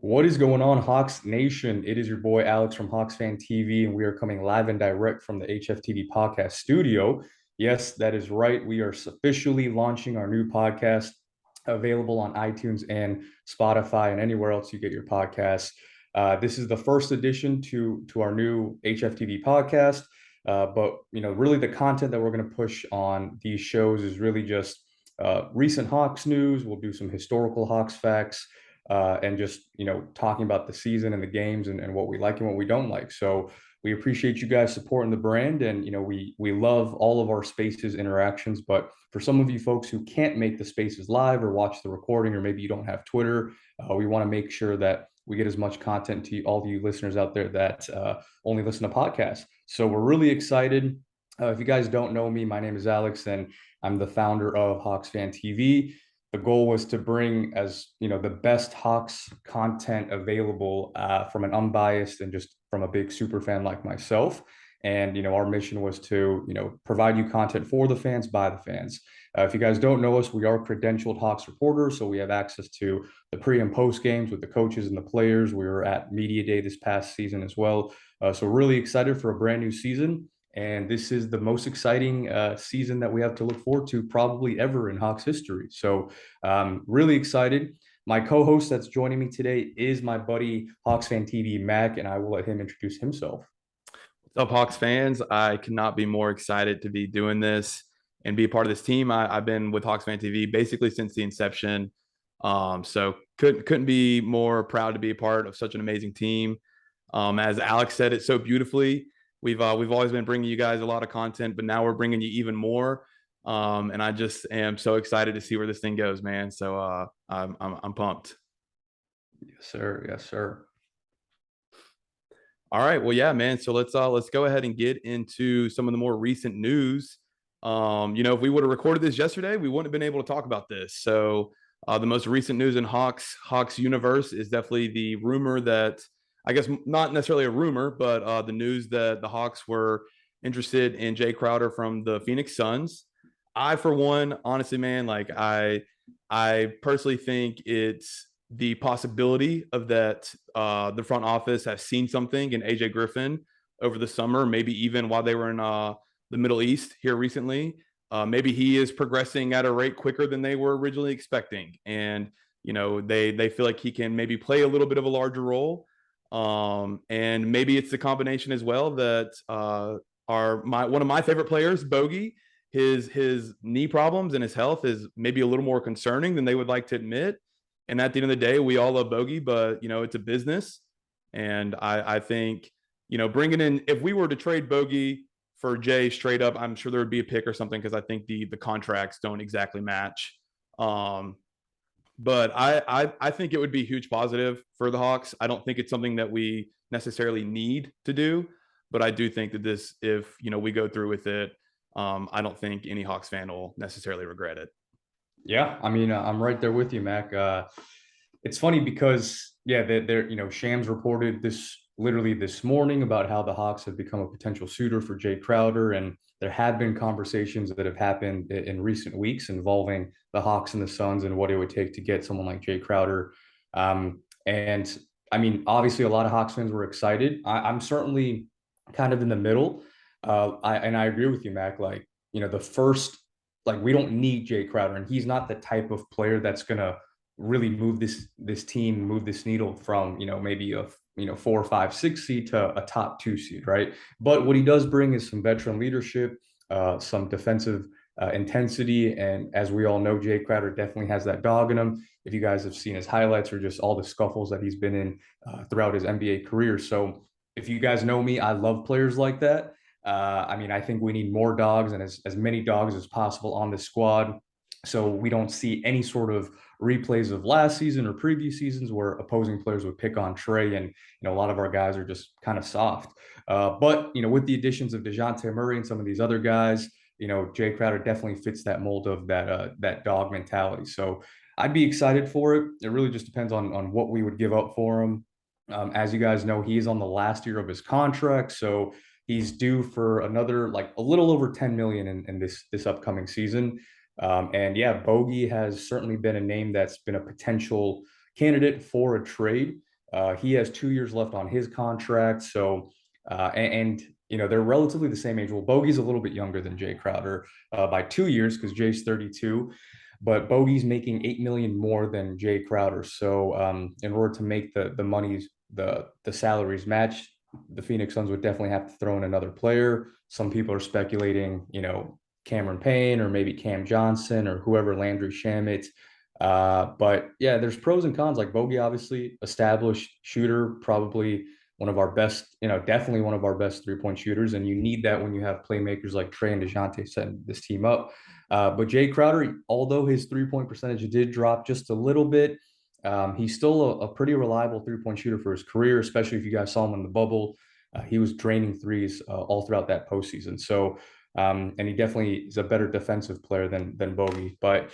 What is going on, Hawks Nation? It is your boy Alex from HawksFanTV, and we are coming live and direct from the HFTV podcast studio. Yes, that is right. We are officially launching our new podcast, available on iTunes and Spotify and anywhere else you get your podcasts. This is the first addition to our new HFTV podcast. But really, the content that we're going to push on these shows is really just recent Hawks news. We'll do some historical Hawks facts and just talking about the season and the games and what we like and what we don't like. So we appreciate you guys supporting the brand, and we love all of our Spaces interactions. But for some of you folks who can't make the Spaces live or watch the recording, or maybe you don't have Twitter, we want to make sure that we get as much content to all of you listeners out there that only listen to podcasts. So we're really excited. If you guys don't know me, my name is Alex, and I'm the founder of HawksFanTV. The goal was to bring the best Hawks content available from an unbiased and just from a big super fan like myself. And our mission was to provide you content for the fans by the fans. If you guys don't know us, we are credentialed Hawks reporters, so we have access to the pre and post games with the coaches and the players. We were at media day this past season as well, so we're really excited for a brand new season. And this is the most exciting season that we have to look forward to probably ever in Hawks history. So really excited. My co-host that's joining me today is my buddy HawksFanTV Mac, and I will let him introduce himself. What's up, Hawks fans? I cannot be more excited to be doing this and be a part of this team. I've been with HawksFanTV basically since the inception. So couldn't be more proud to be a part of such an amazing team. As Alex said it so beautifully, we've always been bringing you guys a lot of content, but now we're bringing you even more. And I just am so excited to see where this thing goes, man. So I'm pumped. Yes, sir. Yes, sir. All right. Well, yeah, man. So let's go ahead and get into some of the more recent news. If we would have recorded this yesterday, we wouldn't have been able to talk about this. So the most recent news in Hawks universe is definitely the rumor that, I guess not necessarily a rumor, but the news that the Hawks were interested in Jae Crowder from the Phoenix Suns. I, for one, honestly, man, I personally think it's the possibility of that the front office has seen something in AJ Griffin over the summer, maybe even while they were in the Middle East here recently. Maybe he is progressing at a rate quicker than they were originally expecting, and they feel like he can maybe play a little bit of a larger role. And maybe it's the combination as well that one of my favorite players, Bogey, his knee problems and his health is maybe a little more concerning than they would like to admit. And at the end of the day, we all love Bogey, but it's a business. And I think, bringing in, if we were to trade Bogey for Jay straight up, I'm sure there would be a pick or something, because I think the contracts don't exactly match. But I think it would be a huge positive for the Hawks. I don't think it's something that we necessarily need to do, but I do think that this, if we go through with it, I don't think any Hawks fan will necessarily regret it. Yeah, I mean, I'm right there with you, Mac. It's funny because Shams reported this literally this morning about how the Hawks have become a potential suitor for Jae Crowder, and there have been conversations that have happened in recent weeks involving the Hawks and the Suns and what it would take to get someone like Jae Crowder. And I mean, obviously, a lot of Hawks fans were excited. I'm certainly kind of in the middle. I agree with you, Mac. The first, we don't need Jae Crowder, and he's not the type of player that's gonna really move this team, move this needle from maybe a 4, 5, 6 seed to a top 2 seed, right? But what he does bring is some veteran leadership, some defensive intensity, and as we all know, Jae Crowder definitely has that dog in him. If you guys have seen his highlights or just all the scuffles that he's been in throughout his NBA career, so if you guys know me, I love players like that. I mean, I think we need more dogs and as many dogs as possible on the squad, so we don't see any sort of replays of last season or previous seasons where opposing players would pick on Trey, and a lot of our guys are just kind of soft. But with the additions of Dejounte Murray and some of these other guys, Jae Crowder definitely fits that mold of that dog mentality. So I'd be excited for it. It really just depends on what we would give up for him. As you guys know, he is on the last year of his contract, so he's due for another a little over 10 million in this upcoming season. And yeah, Bogey has certainly been a name that's been a potential candidate for a trade. He has 2 years left on his contract. So, they're relatively the same age. Well, Bogey's a little bit younger than Jae Crowder by 2 years because Jay's 32, but Bogey's making 8 million more than Jae Crowder. So, in order to make the monies, the salaries match, the Phoenix Suns would definitely have to throw in another player. Some people are speculating, Cameron Payne or maybe Cam Johnson or whoever, Landry Shamet. But yeah, there's pros and cons. Like Bogey, obviously established shooter, probably one of our best, definitely one of our best 3-point shooters. And you need that when you have playmakers like Trey and Dejounte setting this team up. But Jae Crowder, although his 3-point percentage did drop just a little bit, he's still a pretty reliable 3-point shooter for his career, especially if you guys saw him in the bubble. He was draining threes all throughout that postseason. So, and he definitely is a better defensive player than Bogey. But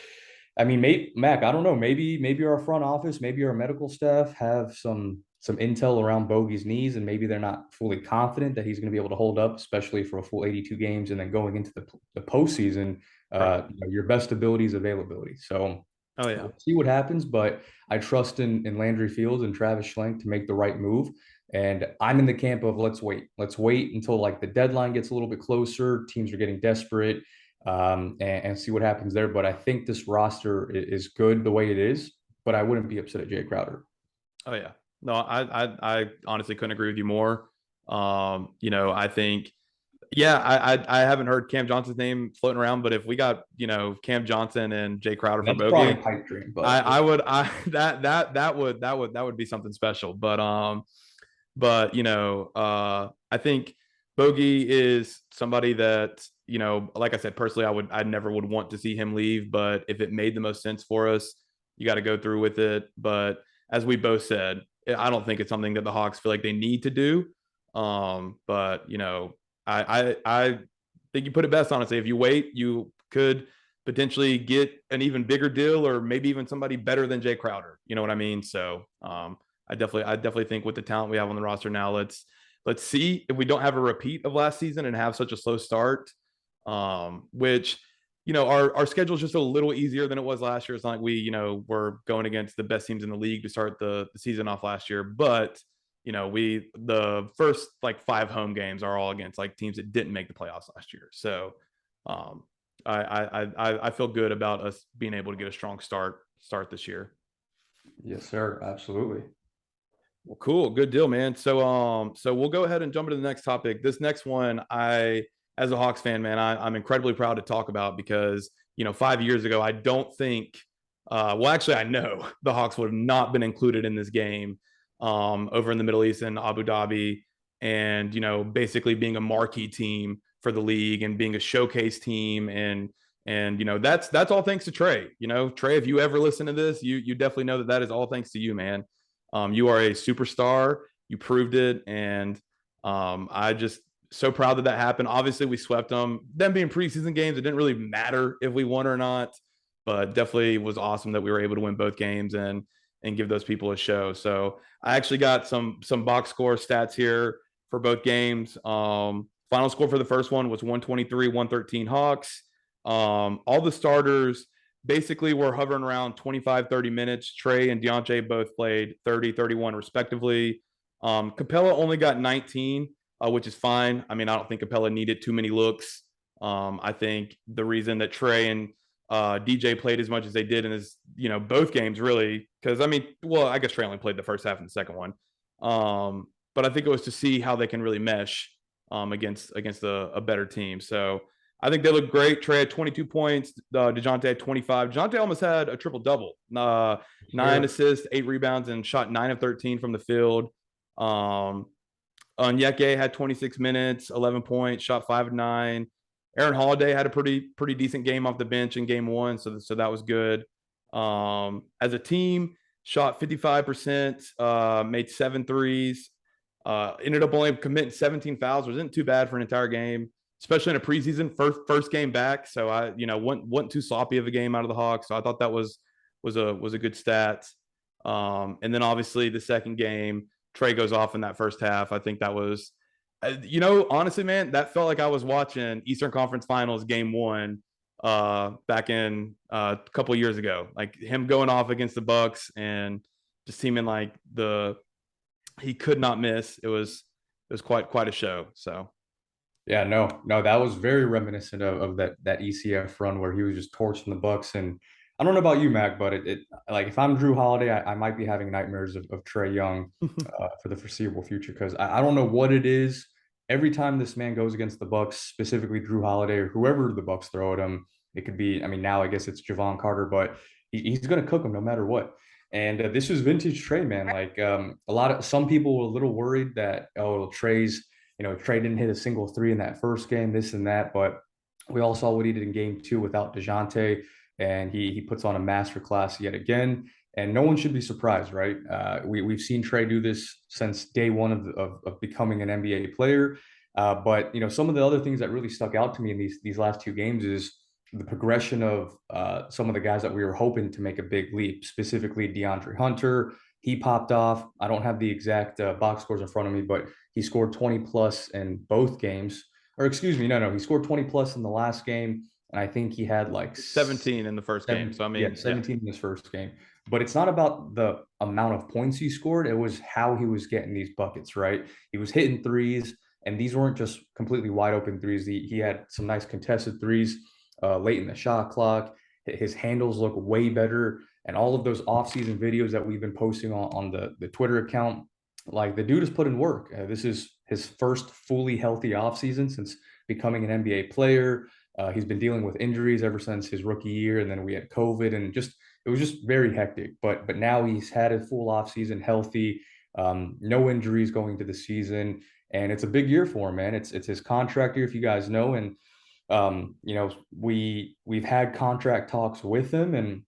I mean, Mac, I don't know. Maybe our front office, maybe our medical staff have some intel around Bogey's knees, and maybe they're not fully confident that he's going to be able to hold up, especially for a full 82 games, and then going into the postseason, Right. your best ability is availability. So Oh yeah. we'll see what happens, but I trust in Landry Fields and Travis Schlenk to make the right move. And I'm in the camp of let's wait. Let's wait until like the deadline gets a little bit closer. Teams are getting desperate, and see what happens there. But I think this roster is good the way it is. But I wouldn't be upset at Jae Crowder. Oh yeah. No, I honestly couldn't agree with you more. I think, yeah, I haven't heard Cam Johnson's name floating around, but if we got, Cam Johnson and Jay Crowder for That's probably a Bogey, pipe dream, but I would, that would be something special. But I think Bogey is somebody that, like I said, personally, I never would want to see him leave, but if it made the most sense for us, you got to go through with it. But as we both said, I don't think it's something that the Hawks feel like they need to do. But I think you put it best, honestly. If you wait, you could potentially get an even bigger deal, or maybe even somebody better than Jae Crowder. You know what I mean? So I definitely think with the talent we have on the roster now, let's see if we don't have a repeat of last season and have such a slow start. Which our schedule is just a little easier than it was last year. It's not like we were going against the best teams in the league to start the season off last year, but the first like 5 home games are all against like teams that didn't make the playoffs last year. So I feel good about us being able to get a strong start this year. yes, sir, absolutely. Well, cool, good deal, man. So we'll go ahead and jump into the next topic. This next one, as a Hawks fan, man, I'm incredibly proud to talk about because 5 years ago, I don't think, well, actually, I know the Hawks would have not been included in this game over in the Middle East in Abu Dhabi, and basically being a marquee team for the league and being a showcase team, and that's all thanks to Trey. Trey, if you ever listen to this, you definitely know that is all thanks to you, man. You are a superstar. You proved it, and I just so proud that happened. Obviously, we swept them. Them being preseason games, it didn't really matter if we won or not, but definitely was awesome that we were able to win both games and give those people a show. So I actually got some box score stats here for both games. Final score for the first one was 123-113 Hawks. All the starters basically were hovering around 25-30 minutes. Trey and Dejounte both played 30-31 respectively. Capella only got 19, which is fine. I mean, I don't think Capella needed too many looks. I think the reason that Trey and DJ played as much as they did in his, both games really, because I guess Trey only played the first half and the second one. But I think it was to see how they can really mesh against a better team. So I think they look great. Trey had 22 points. Dejounte had 25. Dejounte almost had a triple-double. 9 assists, 8 rebounds, and shot 9 of 13 from the field. Onyeka had 26 minutes, 11 points, shot 5 of 9. Aaron Holiday had a pretty decent game off the bench in game 1, so that was good. As a team, shot 55%, made 7 threes. Ended up only committing 17 fouls, which isn't too bad for an entire game, especially in a preseason first game back. So I wasn't too sloppy of a game out of the Hawks. So I thought that was a good stat. And then obviously the second game, Trey goes off in that first half. I think that was, honestly, man, that felt like I was watching Eastern Conference Finals game 1 back in a couple years ago. Like him going off against the Bucks and just seeming like the he could not miss. It was quite a show. So Yeah, no, that was very reminiscent of that ECF run where he was just torching the Bucks. And I don't know about you, Mac, but it like if I'm Drew Holiday, I might be having nightmares of Trey Young for the foreseeable future because I don't know what it is. Every time this man goes against the Bucks, specifically Drew Holiday or whoever the Bucks throw at him, it could be. I mean, now I guess it's Javon Carter, but he's going to cook him no matter what. And this is vintage Trey, man. Like some people were a little worried that Trey's Trey didn't hit a single three in that first game, this and that, but we all saw what he did in game two without Dejounte, and he puts on a masterclass yet again. And no one should be surprised, right? We've seen Trey do this since day one of becoming an NBA player. But some of the other things that really stuck out to me in these last two games is the progression of some of the guys that we were hoping to make a big leap, specifically DeAndre Hunter. He popped off. I don't have the exact box scores in front of me, but he scored 20 plus in both games. Or excuse me, no, he scored 20 plus in the last game. And I think he had like 17 in the first game. So I mean, 17 in his first game. But it's not about the amount of points he scored. It was how he was getting these buckets, right? He was hitting threes, and these weren't just completely wide open threes. He had some nice contested threes late in the shot clock. His handles look way better. And all of those offseason videos that we've been posting on the Twitter account, like the dude has put in work. This is his first fully healthy offseason since becoming an NBA player. He's been dealing with injuries ever since his rookie year, and then we had COVID, and it was just very hectic. But now he's had a full offseason, healthy, no injuries going into the season, and it's a big year for him, man. It's his contract year, if you guys know, and we've had contract talks with him, and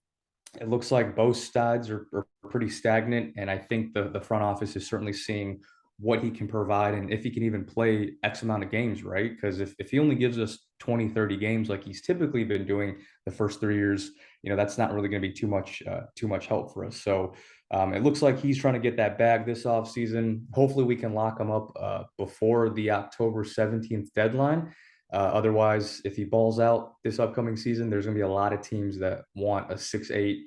it looks like both sides are pretty stagnant. And I think the front office is certainly seeing what he can provide and if he can even play X amount of games, right? Because if he only gives us 20, 30 games like he's typically been doing the first 3 years, that's not really going to be too much help for us. So it looks like he's trying to get that bag this offseason. Hopefully we can lock him up before the October 17th deadline. Otherwise, if he balls out this upcoming season, there's going to be a lot of teams that want a 6'8",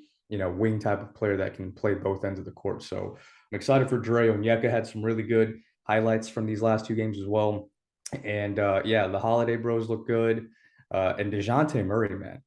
wing type of player that can play both ends of the court. So I'm excited for Dre. Onyeka had some really good highlights from these last two games as well. And yeah, the Holiday Bros look good. And Dejounte Murray, man,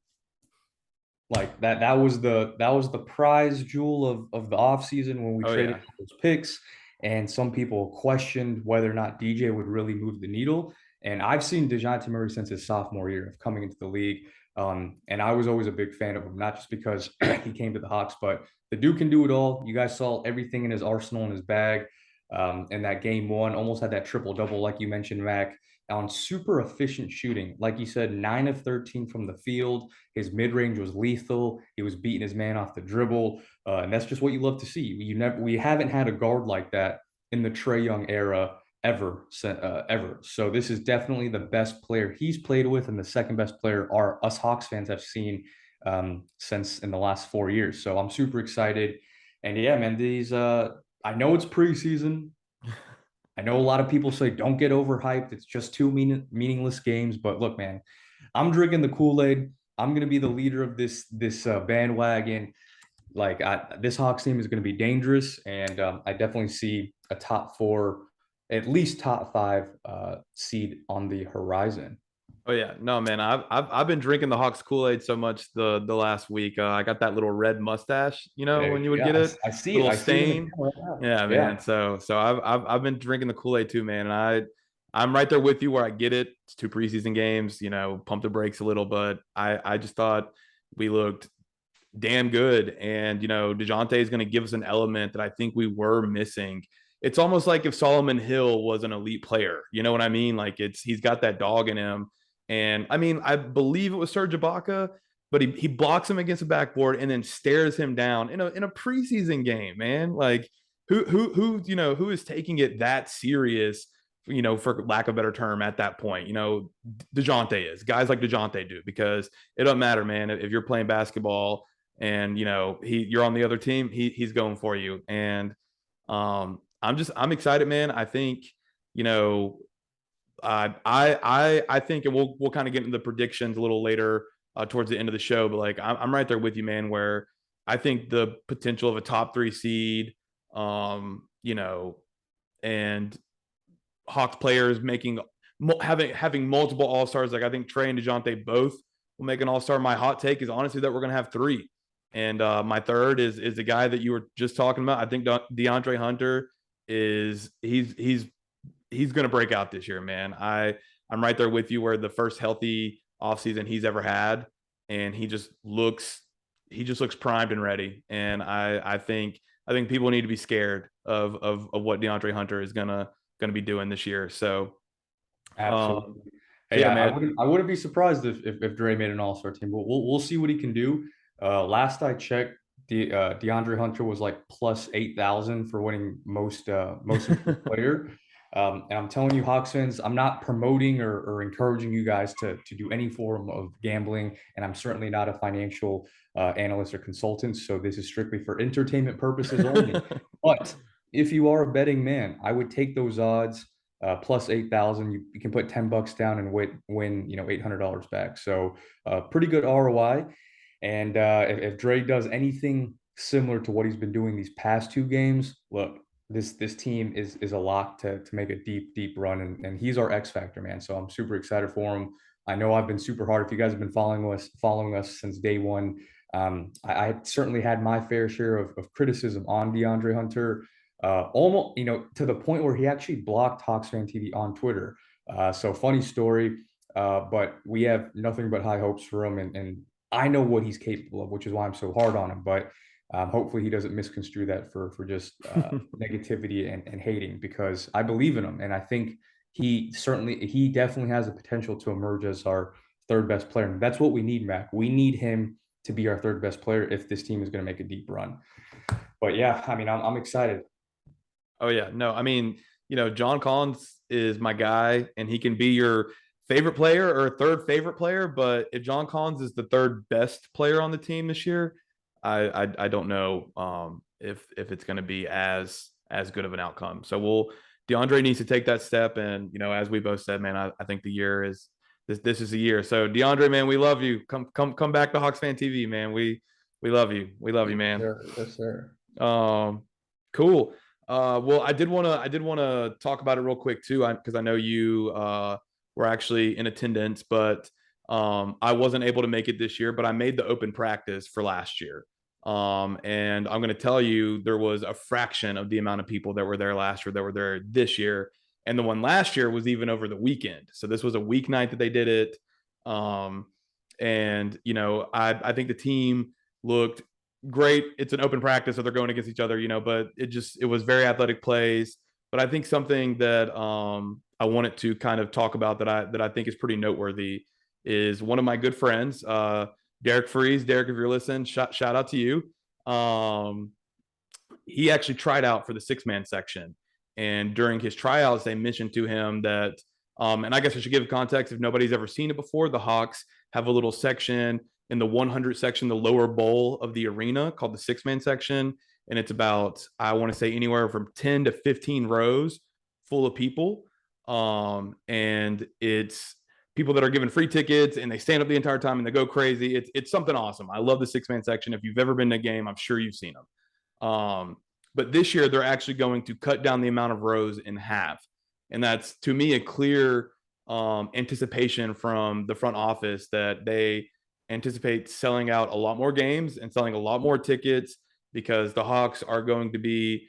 like that was the prize jewel of the offseason when we traded those picks. And some people questioned whether or not DJ would really move the needle. And I've seen Dejounte Murray since his sophomore year of coming into the league. And I was always a big fan of him, not just because he came to the Hawks, but the dude can do it all. You guys saw everything in his arsenal in his bag. And that game one almost had that triple double, like you mentioned, Mac, on super efficient shooting. Like you said, 9 of 13 from the field. His mid range was lethal. He was beating his man off the dribble. And that's just what you love to see. We haven't had a guard like that in the Trey Young era ever. So this is definitely the best player he's played with, and the second best player us Hawks fans have seen since in the last 4 years. So I'm super excited. And yeah, man, I know it's preseason. I know a lot of people say don't get overhyped. It's just two meaningless games. But look, man, I'm drinking the Kool-Aid. I'm gonna be the leader of this bandwagon. Like this Hawks team is going to be dangerous, and I definitely see a top four, at least top five seed on the horizon. Oh yeah, no man, I've been drinking the Hawks Kool-Aid so much the last week. I got that little red mustache, when you would Yeah, get it, I see little it. I see it stain. right now. Yeah, Yeah. man. So I've been drinking the Kool-Aid too, man. And I'm right there with you where I get it. It's two preseason games, pump the brakes a little, but I just thought we looked damn good. And DeJounte is going to give us an element that I think we were missing. It's almost like if Solomon Hill was an elite player. You know what I mean? Like he's got that dog in him. And I mean, I believe it was Serge Ibaka, but he blocks him against the backboard and then stares him down in a preseason game, man. Like who is taking it that serious, for lack of a better term at that point. DeJounte is. Guys like DeJounte do, because it doesn't matter, man. If you're playing basketball and you're on the other team, he's going for you. And I'm excited, man. I think, I think, and we'll kind of get into the predictions a little later towards the end of the show, but like I'm right there with you, man, where I think the potential of a top 3 seed, and Hawks players having multiple All-Stars. Like I think Trey and Dejounte both will make an All-Star. My hot take is honestly that we're going to have 3. And my third is the guy that you were just talking about. I think DeAndre Hunter he's going to break out this year, man. I'm right there with you where the first healthy offseason he's ever had, and he just looks primed and ready. And I think people need to be scared of what DeAndre Hunter is gonna be doing this year. So Absolutely. Hey, yeah, I man. wouldn't be surprised if Dre made an All-Star team, but we'll see what he can do. Last I checked, DeAndre Hunter was like plus 8,000 for winning most improved player. And I'm telling you, Hawks fans, I'm not promoting or encouraging you guys to do any form of gambling, and I'm certainly not a financial analyst or consultant. So this is strictly for entertainment purposes only. But if you are a betting man, I would take those odds plus 8,000. You can put $10 down and win $800 back. So pretty good ROI. And if Dre does anything similar to what he's been doing these past 2 games, look, this team is a lock to make a deep run, and he's our X factor, man. So I'm super excited for him. I know I've been super hard. If you guys have been following us since day one, I certainly had my fair share of criticism on DeAndre Hunter, almost to the point where he actually blocked HawksFanTV on Twitter. So funny story, but we have nothing but high hopes for him, and I know what he's capable of, which is why I'm so hard on him. But hopefully he doesn't misconstrue that for just negativity and hating, because I believe in him, and I think he definitely has the potential to emerge as our third best player. And that's what we need, Mac. We need him to be our third best player if this team is going to make a deep run. But yeah, I mean, I'm excited. Oh yeah, no, I mean, John Collins is my guy, and he can be your favorite player or third favorite player. But if John Collins is the third best player on the team this year, I don't know if it's going to be as good of an outcome. So DeAndre needs to take that step, and as we both said, man, I think the year is this is the year. So DeAndre, man, we love you. Come back to HawksFanTV, man. We love you. We love you, man. Yes, sir. Cool. Well, I did want to talk about it real quick too, because I know you were actually in attendance, but I wasn't able to make it this year, but I made the open practice for last year. And I'm going to tell you, there was a fraction of the amount of people that were there last year that were there this year. And the one last year was even over the weekend. So this was a weeknight that they did it. And I think the team looked great. It's an open practice, so they're going against each other, but it was very athletic plays. But I think something that I wanted to kind of talk about that I think is pretty noteworthy is one of my good friends, Derek Freeze. Derek, if you're listening, shout out to you. He actually tried out for the 6-man section, and during his tryouts, they mentioned to him that, and I guess I should give context if nobody's ever seen it before. The Hawks have a little section in the 100 section, the lower bowl of the arena, called the 6-man section. And it's about, I want to say, anywhere from 10 to 15 rows full of people. And it's people that are given free tickets, and they stand up the entire time and they go crazy. It's something awesome. I love the 6-man section. If you've ever been to a game, I'm sure you've seen them. But this year they're actually going to cut down the amount of rows in half. And that's, to me, a clear anticipation from the front office that they anticipate selling out a lot more games and selling a lot more tickets, because the Hawks are going to be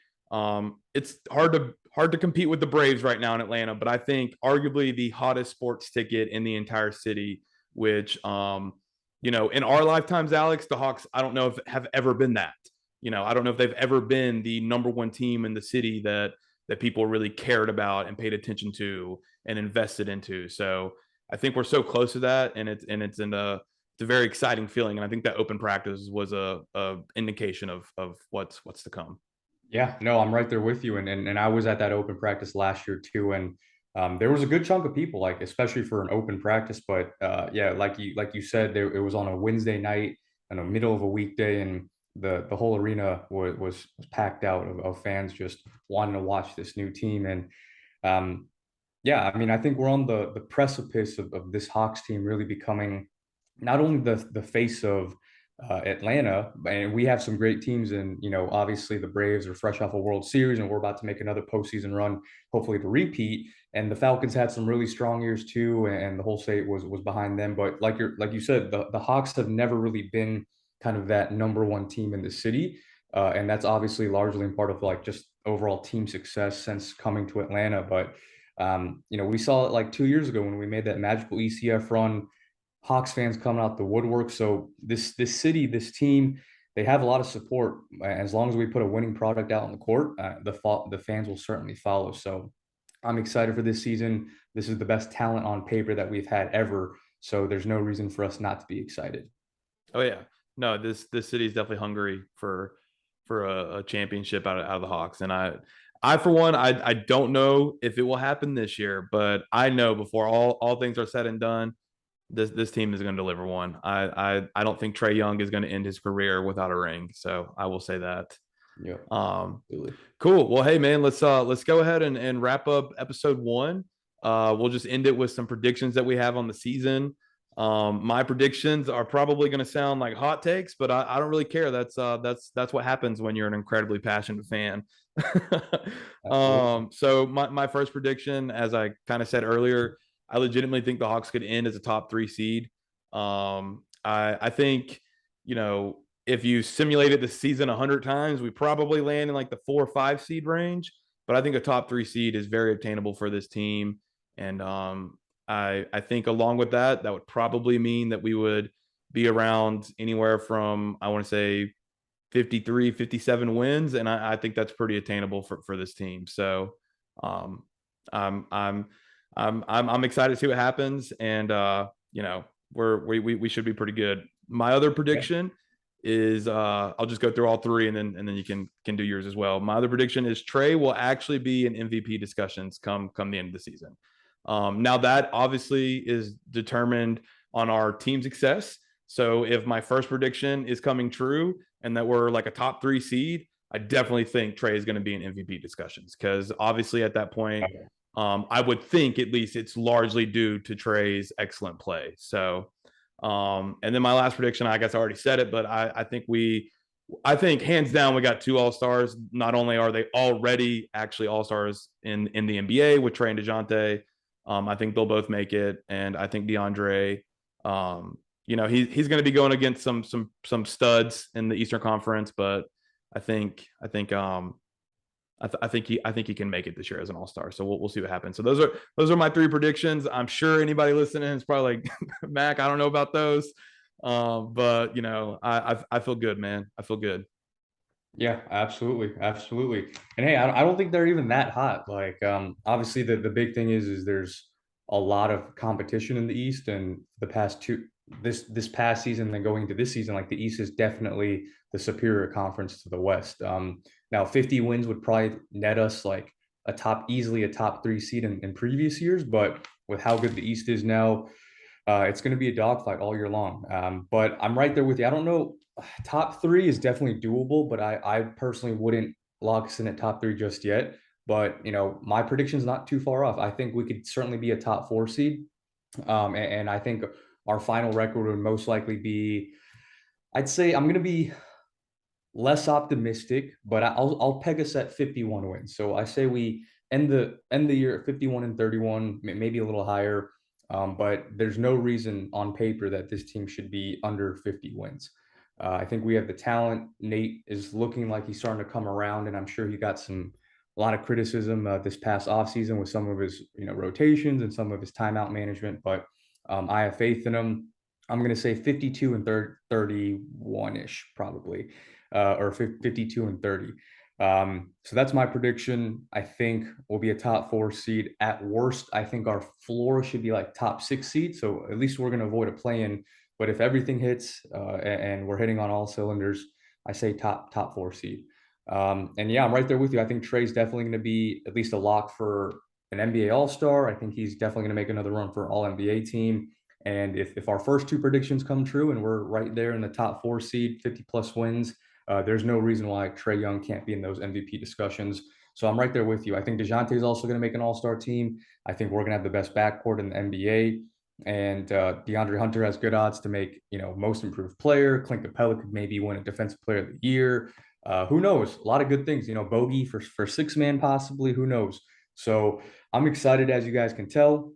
it's hard to compete with the Braves right now in Atlanta, but I think arguably the hottest sports ticket in the entire city, which in our lifetimes, Alex, the Hawks, I don't know if have ever been that. I don't know if they've ever been the number one team in the city that people really cared about and paid attention to and invested into. So I think we're so close to that, and it's a very exciting feeling. And I think that open practice was a indication of what's to come. Yeah, no, I'm right there with you. And I was at that open practice last year too. And there was a good chunk of people, like, especially for an open practice. But yeah, like you said, it was on a Wednesday night in the middle of a weekday, and the whole arena was packed out of fans just wanting to watch this new team. And yeah, I mean, I think we're on the precipice of this Hawks team really becoming not only the face of Atlanta, and we have some great teams. And obviously the Braves are fresh off a World Series, and we're about to make another postseason run, hopefully to repeat. And the Falcons had some really strong years too, and the whole state was behind them. But like you said, the Hawks have never really been kind of that number one team in the city, and that's obviously largely in part of like just overall team success since coming to Atlanta. But we saw it like 2 years ago when we made that magical ECF run. Hawks fans coming out the woodwork. So this city, this team, they have a lot of support. As long as we put a winning product out on the court, the fans will certainly follow. So I'm excited for this season. This is the best talent on paper that we've had ever. So there's no reason for us not to be excited. Oh yeah, no, this city is definitely hungry for a championship out of the Hawks, and I for one, I don't know if it will happen this year, but I know before all things are said and done, this team is going to deliver one. I don't think Trey Young is going to end his career without a ring, so I will say that. Yeah. Cool. Well, hey man, let's go ahead and wrap up episode 1. We'll just end it with some predictions that we have on the season. My predictions are probably going to sound like hot takes, but I don't really care. That's what happens when you're an incredibly passionate fan. So my first prediction, as I kind of said earlier, I legitimately think the Hawks could end as a top 3 seed. I think, if you simulated the season 100 times, we probably land in like the 4 or 5 seed range. But I think a top 3 seed is very obtainable for this team. And I think along with that would probably mean that we would be around anywhere from, I want to say, 53, 57 wins. And I think that's pretty attainable for this team. So I'm excited to see what happens. And, we should be pretty good. My other prediction is I'll just go through all 3 and then you can do yours as well. My other prediction is Trey will actually be in MVP discussions come the end of the season. Now that obviously is determined on our team success. So if my first prediction is coming true and that we're like a top 3 seed, I definitely think Trey is going to be in MVP discussions, because obviously at that point, I would think at least it's largely due to Trey's excellent play. So, and then my last prediction, I guess I already said it, but I think hands down we got 2 All-Stars. Not only are they already actually All-Stars in the NBA with Trey and Dejounte, I think they'll both make it, and I think DeAndre, he's going to be going against some studs in the Eastern Conference, but I think he can make it this year as an All-Star. So we'll see what happens. So those are my 3 predictions. I'm sure anybody listening is probably like, Mac, I don't know about those, but I feel good, man. I feel good. Yeah, absolutely. And hey, I don't think they're even that hot. Like, obviously the big thing is there's a lot of competition in the East, and this past season, then going into this season, like the East is definitely the superior conference to the West. Now 50 wins would probably net us like easily a top 3 seed in previous years, but with how good the East is now, it's going to be a dogfight all year long. But I'm right there with you. I don't know. Top 3 is definitely doable, but I personally wouldn't lock us in at top 3 just yet. But my prediction's not too far off. I think we could certainly be a top 4 seed, and I think our final record would most likely be. I'd say I'm going to be less optimistic, but I'll peg us at 51 wins. So I say we end the year at 51-31, maybe a little higher. But there's no reason on paper that this team should be under 50 wins. I think we have the talent. Nate is looking like he's starting to come around, and I'm sure he got a lot of criticism this past offseason with some of his rotations and some of his timeout management. But I have faith in him. I'm going to say 52 and 31-ish probably, or 52 and 30. So that's my prediction. I think we'll be a top 4 seed. At worst, I think our floor should be like top 6 seed. So at least we're going to avoid a play-in. But if everything hits and we're hitting on all cylinders, I say top 4 seed. And yeah, I'm right there with you. I think Trey's definitely going to be at least a lock for an NBA All-Star. I think he's definitely going to make another run for All-NBA team. And if our first 2 predictions come true and we're right there in the top 4 seed, 50 plus wins, there's no reason why Trey Young can't be in those MVP discussions. So I'm right there with you. I think Dejounte is also going to make an All-Star team. I think we're going to have the best backcourt in the NBA. And DeAndre Hunter has good odds to make, most improved player. Clint Capella could maybe win a defensive player of the year. Who knows? A lot of good things, Bogey for six man possibly. Who knows? So I'm excited, as you guys can tell.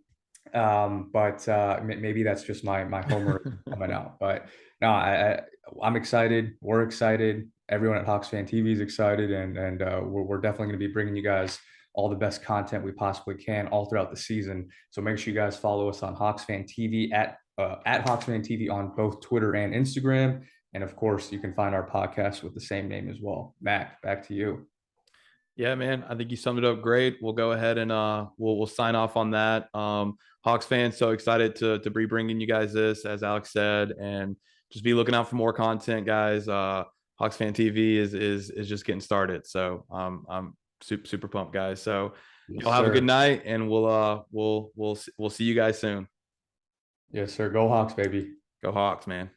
But maybe that's just my homer coming out. But no, I'm excited. We're excited. Everyone at Hawks Fan TV is excited, and we're definitely going to be bringing you guys all the best content we possibly can all throughout the season. So make sure you guys follow us on Hawks Fan TV at Hawks Fan TV on both Twitter and Instagram. And of course, you can find our podcast with the same name as well. Mac, back to you. Yeah, man, I think you summed it up great. We'll go ahead and we'll sign off on that. Hawks fans, so excited to be bringing you guys this, as Alex said, and just be looking out for more content, guys. Hawks Fan TV is just getting started, so I'm super pumped, guys. So Yes, y'all have a sir. good night, and we'll see you guys soon. Yes, sir. Go Hawks, baby. Go Hawks, man.